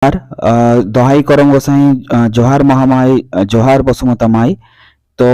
দহাই করম গোসাই জোহার মহামাই জোহার বসুমতা মাই। তো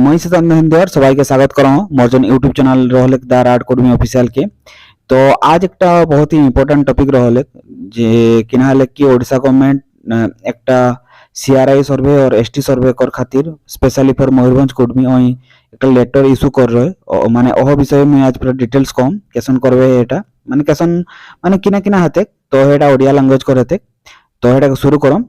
মই সিদ্ধান্ত হিন্দুয়ার সবাইকে স্বাগত করম মোর जन यूट्यूब चैनल रहलेक द राड कुर्मी ऑफिशियल के। तो आज एक बहुत ही इम्पोर्टेंट टॉपिक रहलेक जे किना हले कि ओडिशा गवर्नमेंट एक सीआरआई सर्वे और एसटी सर्वे कर खातिर स्पेशली फॉर मयूरभंज कुर्मी एक लेटर इश्यू कर रहे माने ओह विषय में आज पूरा डिटेल्स कम क्वेश्चन करबे एटा माने क्वेश्चन माने किना किना हाते तो एटा ओडिया लैंग्वेज करते तो एटा शुरू करम।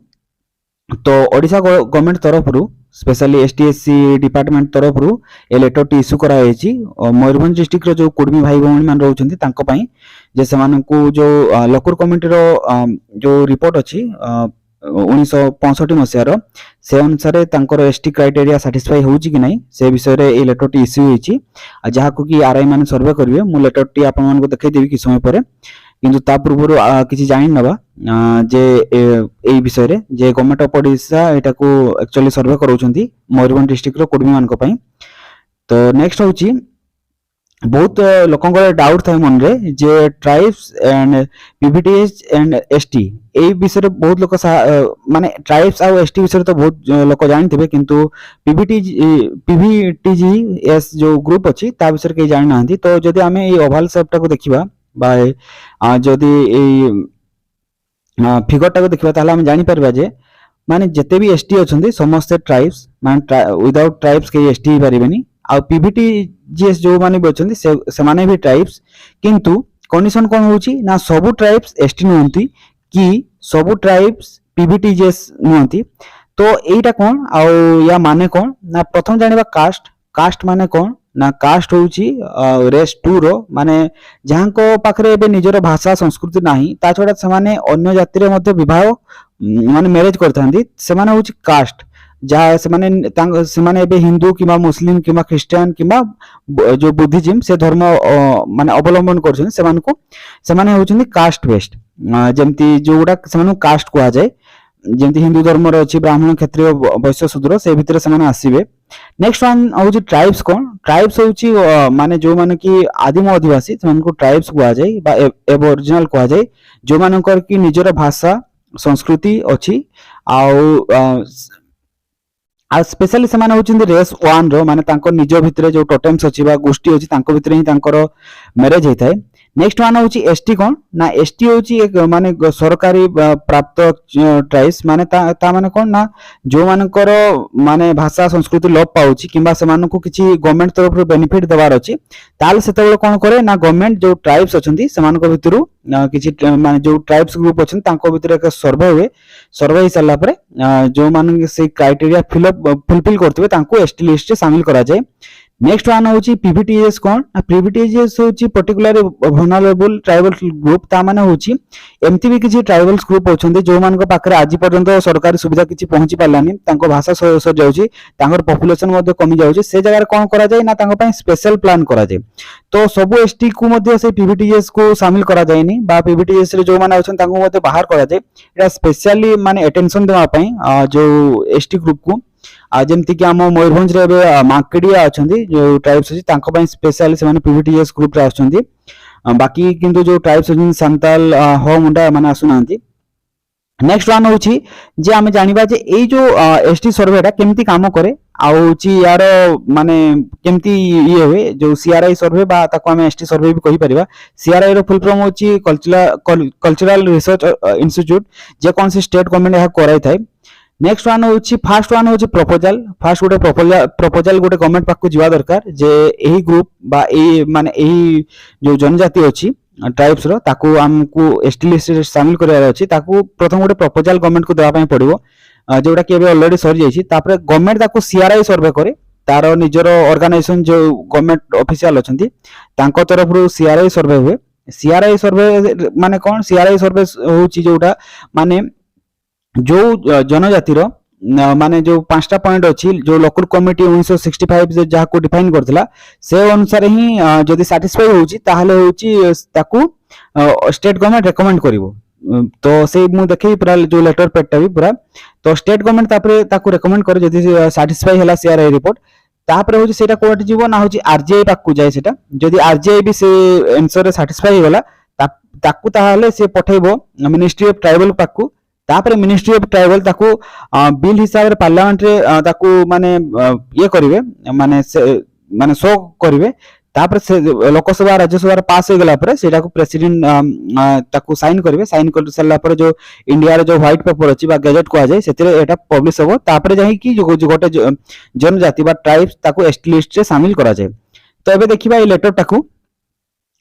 तो ओडिशा गवर्नमेंट तरफ रु स्पेशली एसटीएससी डिपार्टमेंट तरफ रु ए लेटर टी इश्यू करा होईची मयूरभंज डिस्ट्रिक्ट रो जो कुर्मी भाई भौणी मान रहउछन्ती तांको पई जे सेमानकु जो लोकुर कमिटी रो जो रिपोर्ट अछि 1965 मसिया रो से अनुसार तांकर एसटी क्राइटेरिया सैटिस्फाई होउची कि नै से विषय रे ए लेटर टी इश्यू होईची जहा को कि आरआई मान सर्वे करिवे मु लेटर टी आपन मान को देखै देबी कि समय परे किंतु ता पूर्व किसी जानि नबा जे ए विषय रे जे गवर्नमेंट ऑफ ओडिशा एटा को एक्चुअली सर्वे करूछन्ती मयूरभंज डिस्ट्रिक्ट रो कुर्मी मान को पई। तो नेक्स्ट होची बहुत लोकंकर डाउट थाय मन रे जे ट्राइब्स एंड पीवीटीएस एंड एसटी ए विषय रे बहुत लोक माने ट्राइब्स आ एसटी विषय तो बहुत लोक जानथिबे किंतु पीवीटीजीएस जो ग्रुप अछि ता विषय के जानि नांती। तो जदि हमें ए ओवल शेप को देखिबा बाय जदि फिगर टाको देखिबा ताला हम जानि परबा जे माने जते भी एसटी अछन्ती समस्त ट्राइब्स माने विदाउट ट्राइब्स के एसटी परिबेनी आ पीवीटीजीएस जो माने बचन्ती से माने भी ट्राइब्स किंतु कंडीशन कोन होची ना सबु ट्राइब्स एसटी नहंती कि सबु ट्राइब्स पीवीटीजीएस नहंती। तो एटा कोन आ या माने कोन ना प्रथम जानिबा कास्ट माने कोन ना कास्ट होची रेस 2 रो माने जहां को पाखरे एबे निजर भाषा संस्कृति नाही ता छोडा से माने अन्य जाति रे मध्ये विवाह माने मैरिज करथांदी से माने होची कास्ट जहा से माने एबे हिंदू किबा मुस्लिम किबा क्रिश्चियन किबा जो बुद्धिज्म से धर्म माने अवलंबन करछन से माने होचंदी कास्ट बेस्ड जेमती जोडा से माने कास्ट को आ जाए जेमती हिंदू धर्म रे अछि ब्राह्मण क्षत्रिय वैश्य शूद्र से भीतर से माने आसीबे। नेक्स्ट वन होची ट्राइब्स कोन ट्राइब्स होची माने जो माने कि आदिम आदिवासी सेमानको ट्राइब्स को आ जाए बा एबोरिजिनल को आ जाए जो मानकर कि निजर भाषा संस्कृति अछि आ स्पेशली से माने होचंदी रेस 1 रो माने तांको निज भितरे जो टोटेम्स अछि बा गोष्ठी अछि तांको भितरे ही तांकर मैरिज हेताय। नेक्स्ट वन होची एसटी कोन ना एसटी होची एक माने सरकारी प्राप्त ट्राइब्स माने ता माने कोन ना जो मानकर माने भाषा संस्कृति लोप पाउची किबा से मानको किछि गवर्नमेंट तरफ रो बेनिफिट देबार अछि ताल सेतेबेले कोन करे ना गवर्नमेंट जो ट्राइब्स अछंती से मानको भितरु किछि माने जो ट्राइब्स ग्रुप अछन तांको भितरे एक सर्वे हिसाला परे जो मान से क्राइटेरिया फुलफिल करथिबे तांको एसटी लिस्ट रे शामिल करा जाय। नेक्स्ट वन होची पीवीटीएस कोन पीवीटीएस होची पर्टिकुलर वल्नरेबल ट्राइबल ग्रुप ता माने होची एमती भी किछि ट्राइबल्स ग्रुप अछन्ते जो मान को पाखरे आज पर्यंत सरकारी सुविधा किछि पहुंची पालानी तांको भाषा सर जाउची तांकर पॉपुलेशन मध्ये कमी जाउची से जगह कोन करा जाय ना तांको पई स्पेशल प्लान करा जाय। तो सब एसटी को मध्ये से पीवीटीएस को शामिल करा जायनी बा पीवीटीएस रे जो माने अछन तांको मध्ये बाहर करा जाय एटा स्पेशली माने अटेंशन देवा पई जो एसटी ग्रुप को जेमती कि आम मयूरभंज रे मार्केटिया अछंती जो ट्राइब्स अछि तांको पई स्पेशली से माने पीवीटीएस ग्रुप रे आछंती बाकी किंतु जो ट्राइब्स अछन सांताल हो मुंडा माने आसुनांती। नेक्स्ट वन होची जे आमे जानिबा जे ए जो एसटी सर्वेटा केमती काम करे आउची यार माने केमती ये होए जो सीआरआई सर्वे बा ताको आमे एसटी सर्वे भी कहि परिबा। सीआरआई रो फुल फॉर्म होची कल्चरल रिसर्च इंस्टीट्यूट जे कोन से स्टेट गवर्नमेंट यह कराई थाए। नेक्स्ट वन होची फर्स्ट वन होची प्रपोजल फर्स्ट गोटे प्रपोजल गोटे गवर्नमेंट पाक को जीवा दरकार जे एही ग्रुप बा ए माने एही जो जनजाति अछि ट्राइब्स रो ताको हमकु एसटी लिस्ट रे शामिल करया अछि ताको प्रथम गोटे प्रपोजल गवर्नमेंट को देवा पय पड़िबो जोटा कि एबे ऑलरेडी सर जाइछि तापर गवर्नमेंट ताको सीआरआई सर्वे करे तार निजर ऑर्गेनाइजेशन जो गवर्नमेंट ऑफिशियल अछंती तांको तरफ रो सीआरआई सर्वे हुए। सीआरआई सर्वे माने कोन सीआरआई सर्वे होची जोटा माने जो जनजाति रो माने जो 5टा पॉइंट अछि जो लोकल कमिटी 1965 जे जहा को डिफाइन करथिला से अनुसार ही जदी सैटिस्फाई होची ताहाले होची ताकू स्टेट गवर्नमेंट रेकमेंड करिवो। तो से मु देखै पूरा जो लेटर पेटा भी पूरा तो स्टेट गवर्नमेंट तापरे ताकू रेकमेंड करे जदी सैटिस्फाई हला सीआरआई रिपोर्ट तापरे होची सेटा कोर्ट जीवो ना होची आरजीआई पाक को जाय सेटा जदी आरजीआई भी से आंसर रे सैटिस्फाई होला ताकू ताहले से पठेबो मिनिस्ट्री ऑफ ट्राइबल पाकू तापर मिनिस्ट्री ऑफ ट्राइबल ताकू बिल हिसाब रे पार्लियामेंट रे ताकू माने ये करिवे माने शो करिवे तापर से लोकसभा राज्यसभा पास हो गला पर सेटा को प्रेसिडेंट ताकू साइन करिवे साइन कर सल्ला पर जो इंडिया रे जो व्हाइट पेपर अछि बा गजेट को आ जाय सेतिरे एटा पब्लिश होबो तापर जाहि कि जो गोटे जनजाति बा ट्राइब्स ताकू एसटी लिस्ट रे शामिल करा जाय। तो एबे देखिबा ए लेटर टाकू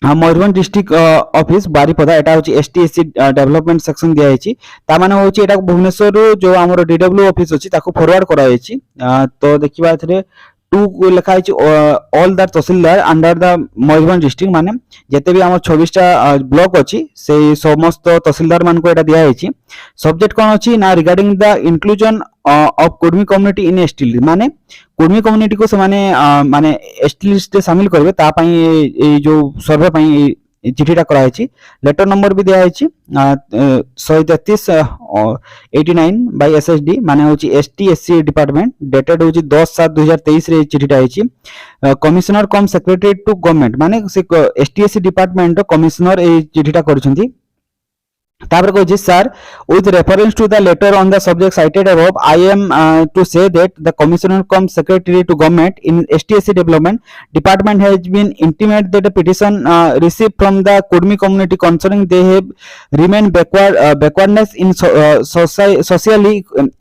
मयूरभंज डिस्ट्रिक्ट ऑफिस बारिपदा एटा होची एसटी एससी डेवलपमेंट सेक्शन दिया हेची ता माने होची एटा भुवनेश्वर रो जो हमर डीडब्ल्यू ऑफिस अछि ताकू फॉरवर्ड करा हेची। तो देखिबा एथरे 2 लिखा है all the tehsildar under the Mayurbhanj district माने जेते भी हमर 26 टा ब्लॉक अछि से समस्त तहसीलदार मान को एटा दिया हेची। सब्जेक्ट कोन अछि ना regarding the inclusion of Kurmi community in ST माने कुर्मी कम्युनिटी को से माने एसटी लिस्ट रे शामिल करबे ता पई ए जो सर्वे पई चिठीटा करा हेची। लेटर नंबर भी दिया हेची 133 89 बाय एसएसडी माने होची एसटी एससी डिपार्टमेंट डेटेड होची 10/7/2023 रे चिठीटा हेची। Commissioner cum secretary to government माने से एसटी एससी डिपार्टमेंट रो कमिश्नर ए चिठीटा करछंती। तापर को जी sir with reference to the letter on the subject cited above I am to say that the commissioner cum secretary to government in STSC development department has been intimate that a petition received from the Kurmi community concerning they have remained backwardness in socially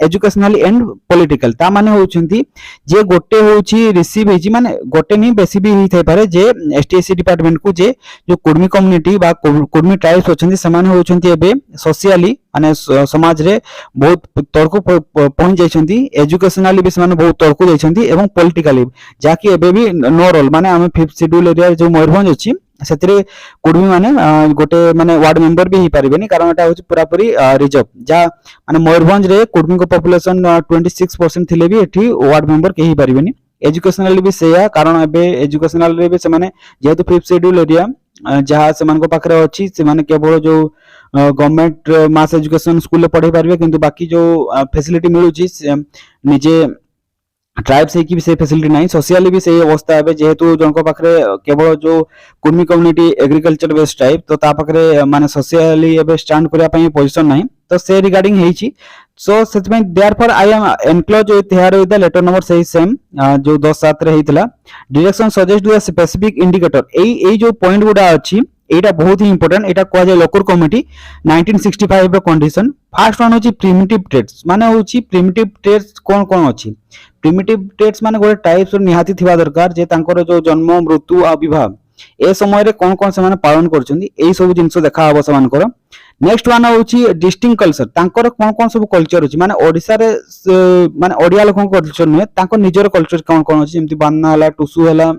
educationally and political ता माने होउछंती जे गोटे होउची receive हेची माने गोटे नहीं बेसी भी हिथै पारे जे STSC डिपार्टमेंट को जे जो कुर्मी कम्युनिटी बा कुर्मी ट्राइब्स होछंती समान होउछंती एबे सोशियली माने समाज रे बहुत तर्क पहुंच जाइछंती एजुकेशनली भी समान बहुत तर्क जाइछंती एवं पॉलिटिकली जाकी एबे भी नो रोल माने हम 5th शेड्यूल एरिया जो मयूरभंज अछि सेतरे कुर्मी माने गोटे माने वार्ड मेंबर भी ही परिबेनी कारण एटा होछि पूरा पूरी रिजर्व जा माने मयूरभंज रे कुर्मी को पॉपुलेशन 26% थिले भी एठी वार्ड मेंबर के ही परिबेनी। एजुकेशनली भी सेया कारण एबे एजुकेशनल रे भी से माने जेहेतु 5th शेड्यूल एरिया जहाँ से मान को पाखरे अछि से माने केवल जो गवर्नमेंट मास एजुकेशन स्कूल पढ़े पारे किंतु बाकी जो फैसिलिटी मिलू निजे ट्राइब्स है कि भी से फैसिलिटी नहीं सोशली भी सही अवस्था है जेहेतु जनको पाखरे केवल जो Kurmi community agriculture based tribe तो ता पाखरे माने सोशली एबे स्टैंड करिया पई पोजीशन नहीं तो से रिगार्डिंग हेची so settlement therefore I am enclose with herewith the letter number सही सेम जो 10/7 रे हेतिला direction suggest to the specific indicator एई जो पॉइंट गुडा अछि एटा बहुत ही इंपोर्टेंट एटा कोआ जे लोकल कमिटी 1965 रो कंडीशन फर्स्ट वन होची प्रिमिटिव ट्रेड्स माने होची प्रिमिटिव ट्रेड्स कोन कोन अछि प्रिमिटिव ट्रेड्स माने गोटे टाइप्स निहाती थिबा दरकार जे तांकर जो जन्म मृत्यु आ विवाह ए समय रे कोन कोन से माने पालन करछंदी एई सब जिंस देखा हबो समान कर। नेक्स्ट वन होची डिस्टिंक्ट कल्चर तांकर कोन कोन सब कल्चर अछि माने ओडिसा रे माने ओडिया लोकन कल्चर न तांकर निजर कल्चर कोन कोन अछि जेमति बान्ना हला टुसु हला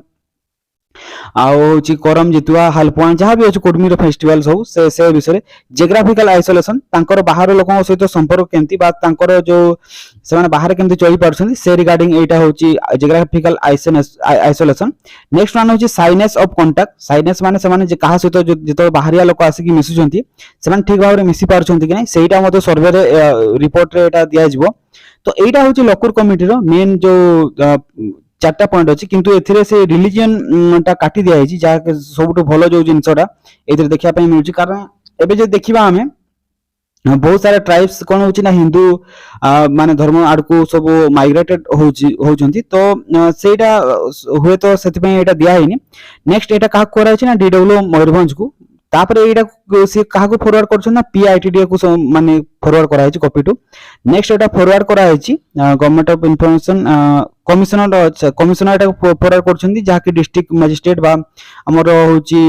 आउची करम जितुआ हालपुआ जहाँ भी अच्छे कुर्मी फेस्टिवल सब से विषय जियोग्राफिकल आइसोलेशन तांकर बाहर लोकों सहित संपर्क केमती बा तांकर जो से माने बाहर केमती चली पारछंती से रिगार्डिंग एटा होची जियोग्राफिकल आइसोलेशन। नेक्स्ट वन होची साइनेस ऑफ कांटेक्ट साइनेस माने से माने जे कहा सहित जो बाहरिया लोक आसी कि मिसुचंती से माने ठीक भाव रे मिसी पारछंती कि नै सेटा मते सर्वे रे रिपोर्ट रे एटा दिया जिवो। तो एटा होची लोकल कमिटी रो मेन जो 4टा पॉइंट अछि किंतु एथिरे से रिलीजन टा काटी दिया हेछि जा सबटु भलो जो जिंसटा एथिरे देखिया पई मिलुछि कारण एबे जे देखिबा हमें बहुत सारे ट्राइब्स कोन होछि ना हिंदू माने धर्म आडकू सब माइग्रेटेड होउछंती तो सेटा हुए तो सेति पई एटा दिया हेनी। नेक्स्ट एटा का कोरा अछि ना डीडब्ल्यू मयूरभंज को तापरे एटा से कहा को फॉरवर्ड करछन ना पीआईटीडी को माने फॉरवर्ड करा हेछि copy to. Next Etah forward करा हेछि government of information commissioner Etah forward करछंती जहा कि डिस्ट्रिक्ट मजिस्ट्रेट बा हमर होछि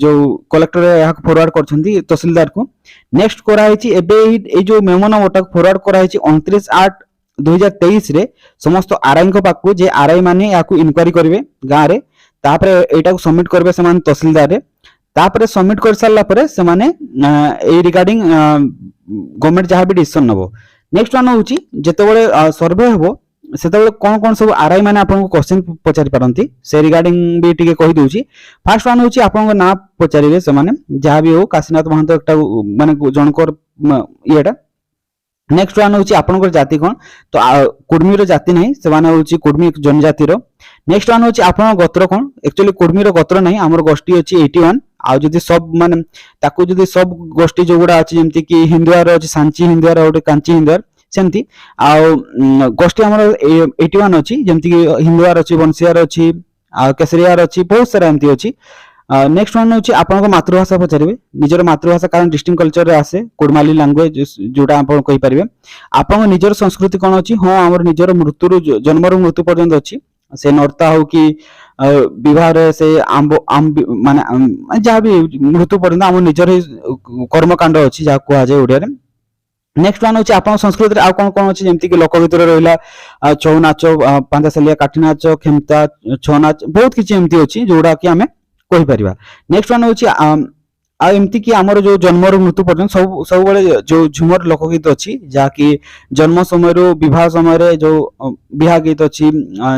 जो कलेक्टर एहा फॉरवर्ड करछंती तहसीलदार को। नेक्स्ट करा हेछि एबे ए जो मेमो ना ओटा फॉरवर्ड करा हेछि 29/8/2023 रे समस्त आरआई को पाकू जे आरआई माने याकू इंक्वायरी करबे गां रे तापरे एटा को सबमिट करबे समान तहसीलदार रे तापरे सबमिट कर सारला परे से माने ए रिगार्डिंग गवर्नमेंट जहां भी डिसीजन नबो। नेक्स्ट वन होची जेतेबेले सर्वे हबो सेतेबेले कोन कोन सब आरआई माने आपन को क्वेश्चन पचारि पारंती से रिगार्डिंग भी टिके कहि दोची। फर्स्ट वन होची आपन को ना पचारिबे से माने जहां भी हो काशीनाथ महंत एकटा माने जनकर येटा। नेक्स्ट वन हूँ आपंकर जाति कौन तो कुर्मी जाति नहीं से कुर्मी जनजाति। नेक्स्ट वन हूँ आप गोत्र कौन एक्चुअली कुर्मी गोत्र नहीं आम गोष्ठी अच्छी 81 आदि सब माने ताकू जदि सब गोष्ठी जो गुड़ा अच्छी जमती कि हिंदुआर अच्छी सांची हिंदुआर गोटे कांची हिंदुआर सेमती गोष्ठी आम 81 अच्छी जमती कि हिंदुआर अच्छी बंशियार अच्छी केसरियार अच्छी बहुत सारा एमती अच्छी। नेक्स्ट वन हूँ आप मातृभाषा पचारे निजर मातृभाषा कारण डिस्ट्रिक्ट कल्चर रे आसे कुड़माली लैंग्वेज जोटा आप कहि परिबे आप निजर संस्कृति कौन अच्छी हाँ आम निजर मृत्यु जन्म मृत्यु पर्यंत अच्छी से नर्ता हो कि विवाह से आंब माने जहाँ भी मृत्यु पर्यंत आम निजर कर्मकांड अच्छी जहाँ कह जाए ओडिया। नेक्स्ट वन हूँ आप संस्कृति आउ कौन कौन अच्छी जमती कि लोकगीत रहा छौ नाच पांचासालिया काठी नाच खेमता छौ नाच बहुत किसी एमती अच्छी जोड़ा कि आम कहि परिबा। नेक्स्ट वन हूँ एमती कि आमर जो जन्म मृत्यु पर्यंत सब सब बड़े जो झुमर लोकगीत अच्छी जहाँकि जन्म समय विवाह समय जो बिहा गीत अच्छी।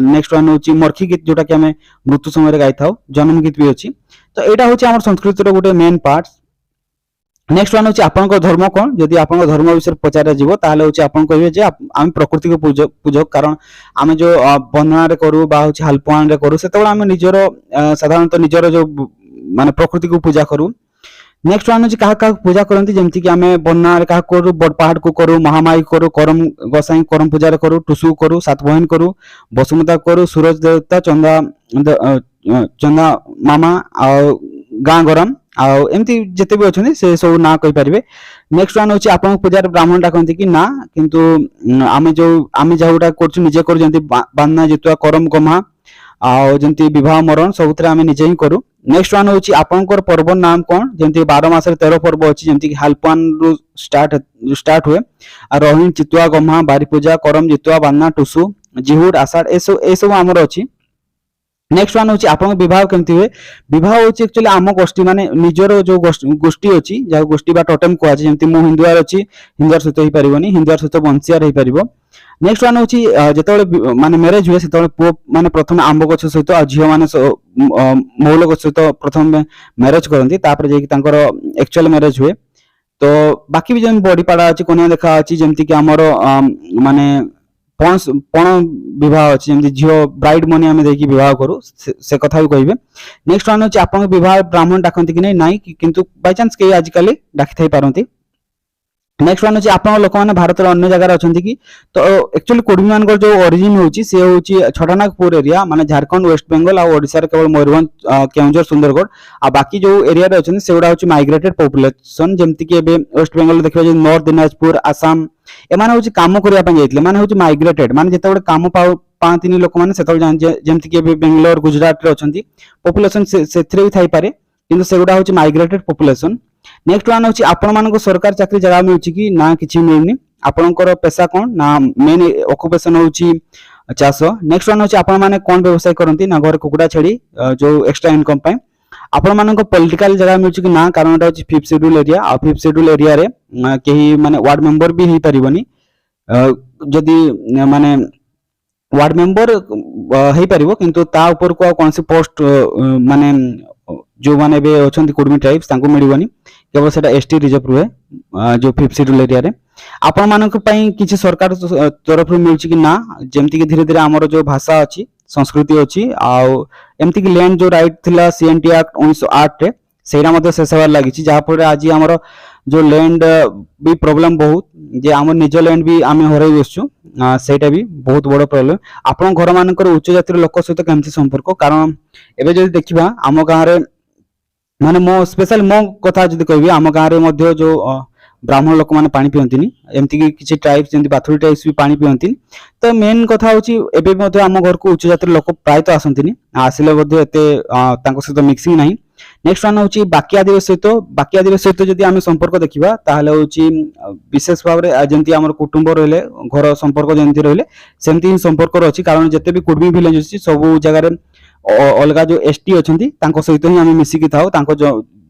नेक्स्ट वन हूँ मर्खी गीत जोटा कि आम मृत्यु समय गाई था जन्म गीत भी अच्छी तो यहाँ हूँ आम संस्कृतिर गोटे मेन पार्ट। नेक्स्ट वन हूँ आपन धर्म कौन जदि आप धर्म विषय पचारे जीव ताहले हूँ आप कहे आम प्रकृति को पूजक कारण आम जो बंदना करूँ हालपुआन रे करूँ से आम निजर साधारणतः निजर जो माने प्रकृति को पूजा करूँ। नेक्स्ट वन हूँ क्या पूजा करती जमती कि आम बन्ना क्या करूँ बड़ पहाड़ को करूँ महामाई करूँ करम गोसाई करम पूजा करूँ टुसु करूँ सात बहन करूँ बसुमता करूँ सूरज देवता चंदा चंदा मामा आ गाँ गरम आमती जिते भी अच्छे से सब ना कही पारे। नेक्स्ट वन हूँ आप पूजार ब्राह्मण डाकती कि ना किंतु आम जो आम जहाँ कर निजे कर बान्ना जितुआ करम गमा आमती बह मरण सब आम निजे ही करूँ। नेक्स्ट वन हूँ आपंकर पर्व नाम कौन जमी 12 मास 13 पर्व अच्छी जमी हालपान रु स्टार्ट हुए रोहिणी चितुआ गम्हा बारीपूजा करम जितुआ बान्ना टुसु जिहुड आषाढ़ ए सब आमर अच्छी। नेक्स्ट वन हूँ आप केमती हुए बह हूँ एक्चुअली आम गोष्ठी माने निजर जो गोष्ठी अच्छी जहाँ गोष्ठी टोटेम कहुए जमी मु हिंदुआर अच्छी हिंदुआर सहित हो पारनी हिंदुआर सहित बंशियार हो पार। नेक्स्ट वन हूँ जो माने मैरेज हुए से पुओ माने प्रथम आंब गछ सहित झील मैंने मौल गछ सहित प्रथम मैरेज करती एक्चुअल मैरेज हुए। तो बाकी भी जमी बड़ीपाड़ा अच्छी कन्या देखा अच्छी जमती कि आमर माने पण विवाह अच्छी जमी झील ब्राइड मनी आम देखिए विवाह करूँ से कथा भी कहे। नेक्स्ट वन हूँ आप विवाह ब्राह्मण डाकती कि नहीं किंतु बाय चांस कई आजिकल डाकी थी पारती। नेक्स्ट वन हूँ आप लोक मैंने भारत अन्य जगह अच्छा कि तो एक्चुअली कुर्मी मान जो ओरिजिन हूँ सी हूँ छटानागपुर एरिया माने झारखंड वेस्ट बेंगल आ ओडिशा केवल मयूरभंज केउंझर सुंदरगढ़ आ बाकी जो एरिया अच्छे से गुड़ा हूँ माइग्रेटेड पॉपुलेशन जमती कि वेस्ट बेंगल देखा नॉर्थ दिनाजपुर आसाम एम हूँ कम करने माने हूँ माइग्रेटेड माने जिते कम पाती लोक मैंने जमती कि बेंगलोर गुजरात अच्छा पॉपुलेशन से भी थी पारे कि से गुड़ा हूँ माइग्रेटेड पॉपुलेशन। नेक्स्ट वन हूँ आपण सरकार चाकरी जगह मिलूँ कि ना कि मिलूनी आपंकर पेशा कौन ना मेन ऑक्युपेशन हूँ चाष। नेक्स्ट वन हूँ आपने कौन व्यवसाय करती ना घर कुकुड़ा छेड़ी जो एक्स्ट्रा इनकम आपण मान पॉलिटिकल जगह मिलूँ कि ना कारण हूँ 5th शेड्यूल एरिया आ 5th शेड्यूल एरिया रे कहीं माने वार्ड मेंबर भी हो पारिबनी जदि माने वार्ड मेंबर हो पारिबो किंतु ता ऊपर को कौन सी पोस्ट माने जो माने बे अछंती कुर्मी ट्राइब्स तांको मिलिबनी केवल सेटा एसटी रिजर्व रुहे जो 5th शेड्यूल एरिया रे आपण मानक पई किछि सरकार तरफ मिलुछि कि ना जेमति कि धीरे धीरे हमर जो भाषा अछि संस्कृति अछि आ एमति कि लैंड जो राइट थिला सीएनटी एक्ट 1908 रे सेरा मते शेष होबार लागिछि जहा पर आज हमर जो लैंड भी प्रॉब्लम बहुत जे हमर निज लैंड भी आमे हरै बसछु सेटा भी बहुत बड़ प्रॉब्लम। आपण घर मानकर उच्च जातिर लोक सहित केमति संपर्क कारण एबे जदि देखिबा आम गाँव रे माने मो स्पेशल मो कथा जदि कहबी आम गाँव रे मध्य जो ब्राह्मण लोक माने पानी पियंतिनी एमति कि किछि ट्राइब्स जेंति बाथुरी ट्राइब्स भी पानी पियंतिनी तो मेन कथा होची एबे मध्य आम घर को उच्च जातिर लोक प्राय तो आसंतिनी आसिले मध्य एते तांको सहित मिक्सिंग नाही। नेक्स्ट वन हूँ बाकी आदिवासी सहित जदि आम संपर्क देखा ताहले हूँ विशेष भाव में जमी आम कुटुंब रहिले घर संपर्क जमी रहिले सेमती ही संपर्क अच्छी कारण जिते भी कुर्मी विलेज अच्छी सब जगार अलग जो एसटी अच्छा सहित ही आम मिसिकी था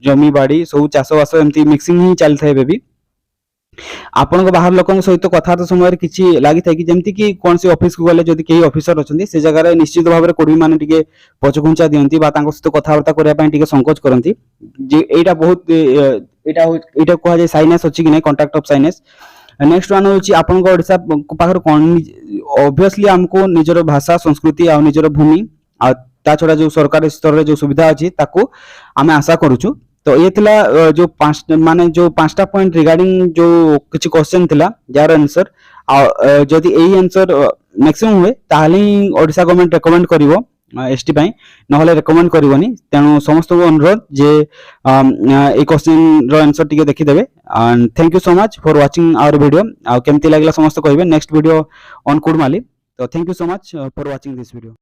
जमी बाड़ी सब चाषबास एमती मिक्सिंग ही चली था भी आपण बाहर लोक सहित कथा समय किसी लगी था कि जमती कि कौन सी ऑफिस को गले जदि कई ऑफिसर अच्छा से जगह निश्चित भाव में कुर्मी मैंने टिके पछघुंचा दियंती बा तांको सहित कथबार्ता करने टिके संकोच करती जे एटा बहुत एटा कह जाए साइनेस अच्छी कि नहीं कॉन्ट्रैक्ट ऑफ साइनेस नेक्स्ट वन होची आपन ओडिशा पाखर कोन ऑब्वियसली हमको निजर भाषा संस्कृति आ निजर भूमि आ ता छोड़ा जो सरकार स्तर रे जो सुविधा अछि ताको आमे आशा करूछु। तो ये थिला जो पांच माने जो पांचटा पॉइंट रिगार्डिंग जो किछि क्वेश्चन थिला जार आंसर जदि एही आंसर मैक्सिमम हुए ताहले ओडिशा गवर्नमेंट रेकमेंड करिवो एसटी पई नहले रेकमेंड करिवोनी। तेणु समस्त को अनुरोध जे ए क्वेश्चन रो आंसर टिके देखि देबे। And thank you so much for watching our video. आ केमति लागला समस्त कहबे नेक्स्ट वीडियो ऑन कुडमाली। तो thank you so much for watching this video.